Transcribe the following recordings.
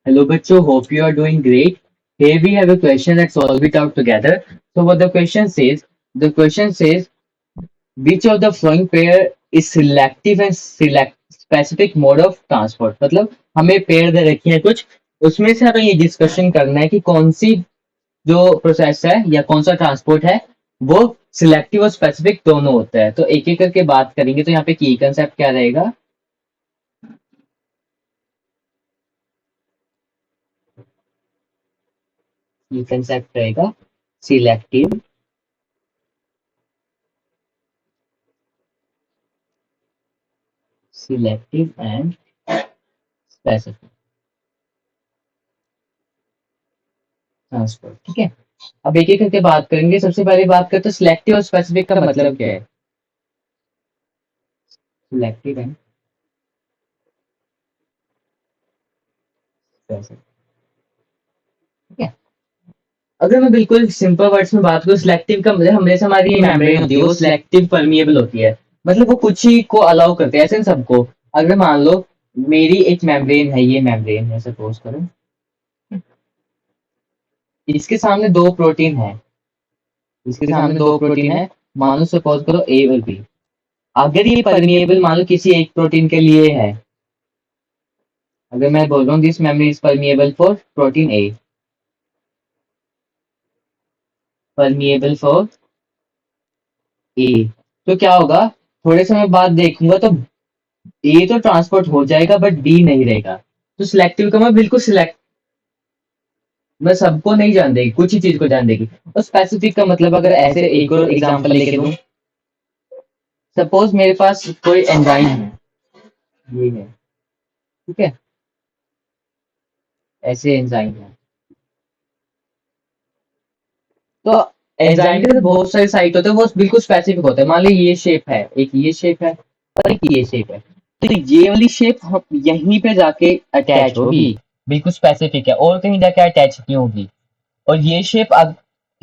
Hello, bachcho. Hope you are doing great. Here we have a question. Let's solve it out together. So, what the question says, which of the following pair is selective and select specific mode of transport? मतलब हमें pair दे रखी है कुछ, उसमें से हमें ये discussion करना है कि कौन सी जो प्रोसेस है या कौन सा ट्रांसपोर्ट है वो सिलेक्टिव और स्पेसिफिक दोनों होता है। तो एक एक करके बात करेंगे। तो यहाँ पे की कंसेप्ट क्या रहेगा? की कंसेप्ट रहेगा selective selective and specific transport. ठीक है, अब एक एक करके बात करेंगे। सबसे पहले बात करते हैं सिलेक्टिव और स्पेसिफिक का मतलब क्या है। Selective and specific. ठीक है, अगर मैं बिल्कुल सिंपल वर्ड्स में बात करूं, सिलेक्टिव का मतलब हमेशा हमारी मेम्ब्रेन होती है वो सिलेक्टिव परमिएबल होती है। मतलब वो कुछ ही को अलाउ करते हैं, ऐसे नहीं सबको। अगर मान लो मेरी एक मेम्ब्रेन है, ये मेम्ब्रेन है सपोज करो, इसके सामने दो प्रोटीन है, इसके सामने दो प्रोटीन है, मान लो सपोज करो ए और बी। अगर ये परमिएबल मान लो किसी एक प्रोटीन के लिए है, अगर मैं बोल रहा हूँ this membrane is permeable for protein A, permeable for a, तो क्या होगा? थोड़े समय बाद देखूंगा तो ए तो ट्रांसपोर्ट हो जाएगा बट बी नहीं रहेगा। तो सिलेक्टिव का मैं बिल्कुल सिलेक्ट, मैं सबको नहीं जान देगी, कुछ ही चीज को जान देगी। और स्पेसिफिक का मतलब अगर ऐसे एक और एग्जांपल लेके दूं, सपोज मेरे पास कोई एंजाइम है, ये है, ठीक है, ऐसे एंजाइम है। तो एंजाइम के तो बहुत सारे साइट होते हैं, वो बिल्कुल स्पेसिफिक होते हैं। मान ली ये शेप है, एक ये शेप है और एक ये शेप है। तो ये वाली शेप यहीं पे जाके अटैच होगी, बिल्कुल स्पेसिफिक है, और कहीं जाके अटैच नहीं होगी। और ये शेप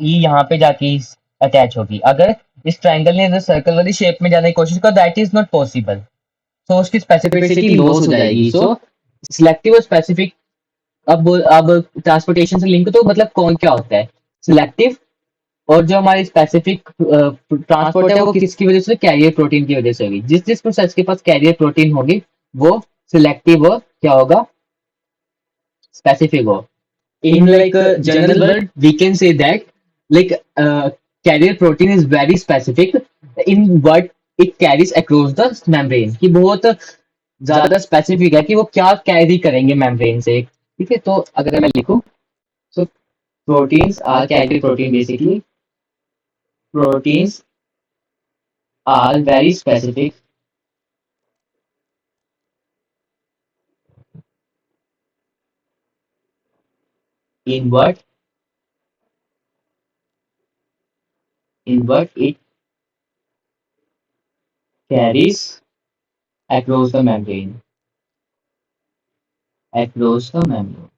ये यहाँ पे जाके अटैच होगी। अगर इस ट्रायंगल ने इधर सर्कल वाली शेप में जाने की कोशिश कर, दैट इज नॉट पॉसिबल। तो उसकी स्पेसिफिसिटी लॉस हो जाएगी। सो सिलेक्टिव और स्पेसिफिक, अब ट्रांसपोर्टेशन से लिंक, तो मतलब कौन क्या होता है सिलेक्टिव, और जो हमारी स्पेसिफिक ट्रांसपोर्ट है वो किसकी वजह से? कैरियर प्रोटीन की वजह से होगी। जिस जिस प्रोसेस के पास कैरियर प्रोटीन होगी वो सिलेक्टिव और क्या होगा? स्पेसिफिक हो। In like a general word, we can say that like carrier protein is very specific in what it carries across the membrane, कि बहुत ज्यादा स्पेसिफिक है कि वो क्या कैरी करेंगे मेम्ब्रेन से। ठीक है, तो अगर मैं लिखूं, so proteins are carrier protein basically, proteins are very specific in what it carries across the membrane, across the membrane।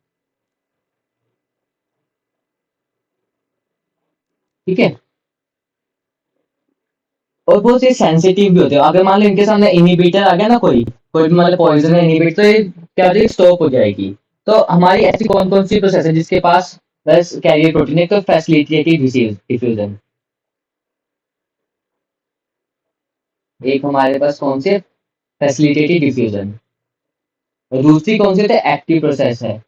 ठीक है, और बहुत ही सेंसिटिव भी होते हैं। अगर मान लो इनके सामने इनहिबिटर आ गया ना, कोई कोई भी मतलब पॉइजन है इनहिबिटर, तो ये क्या हो जाएगी? स्टॉप हो जाएगी। तो हमारी ऐसी कौन कौन सी प्रोसेस है जिसके पास बस कैरियर प्रोटीन है? तो फैसिलिटेटेड डिफ्यूजन, एक हमारे पास कौन से? Facilitated diffusion. और दूसरी कौन सी होती है? एक्टिव प्रोसेस है।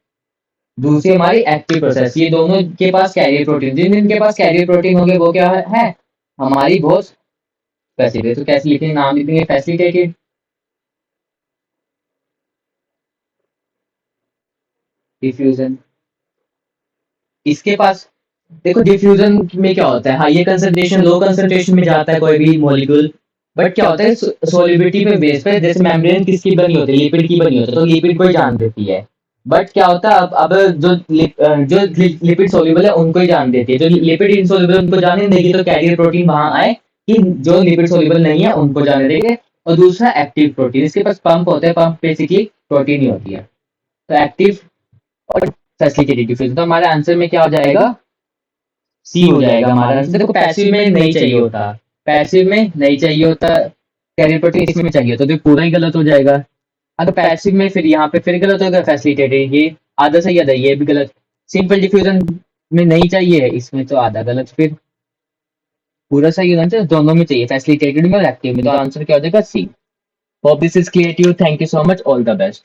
दूसरी हमारी एक्टिव प्रोसेस। ये दोनों के पास कैरियर प्रोटीन, जिन जिनके पास कैरियर प्रोटीन होंगे वो क्या है? हमारी बहुत स्पेसिफिक। तो कैसे लिखेंगे? नाम लिखेंगे फैसिलिटेटेड डिफ्यूजन। इसके पास देखो डिफ्यूजन में क्या होता है, हाई कंसंट्रेशन लो कंसंट्रेशन में जाता है कोई भी मॉलिक्यूल, बट क्या होता है सोलिबिलिटी पे बेस पे, जैसे मेम्ब्रेन किसकी बनी होती है? लिपिड की बनी होती है, तो लिपिड को ही जान देती है। बट क्या होता है, अब जो लिपिड सोल्यूबल है उनको ही जान देती है, जो लिपिड इनसोल्यूबल उनको जाने नहीं देगी। तो कैरियर प्रोटीन वहां आए कि जो लिपिड सोल्यूबल नहीं है उनको जाने देंगे। और दूसरा एक्टिव प्रोटीन, इसके पास पंप होता है, पंप बेसिकली प्रोटीन ही होती है। तो एक्टिव और फैसिलिटेटेड डिफ्यूजन। तो हमारे आंसर में क्या हो जाएगा? सी हो जाएगा हमारा आंसर। देखो पैसिव में नहीं चाहिए होता, पैसिव में नहीं चाहिए होता कैरियर प्रोटीन, इसमें चाहिए होता तो पूरा ही गलत हो जाएगा। अगर पैसिव में फिर यहाँ पे फिर गलत होगा फैसिलिटेटेड, ये आधा सही आधा ये भी गलत। सिंपल डिफ्यूजन में नहीं चाहिए, इसमें तो आधा गलत फिर। पूरा सही होना चाहिए, दोनों में चाहिए, फैसिलिटेटेड में और एक्टिव में। तो आंसर क्या हो जाएगा? C. Hope this is clear to you. Thank you so much. All the best.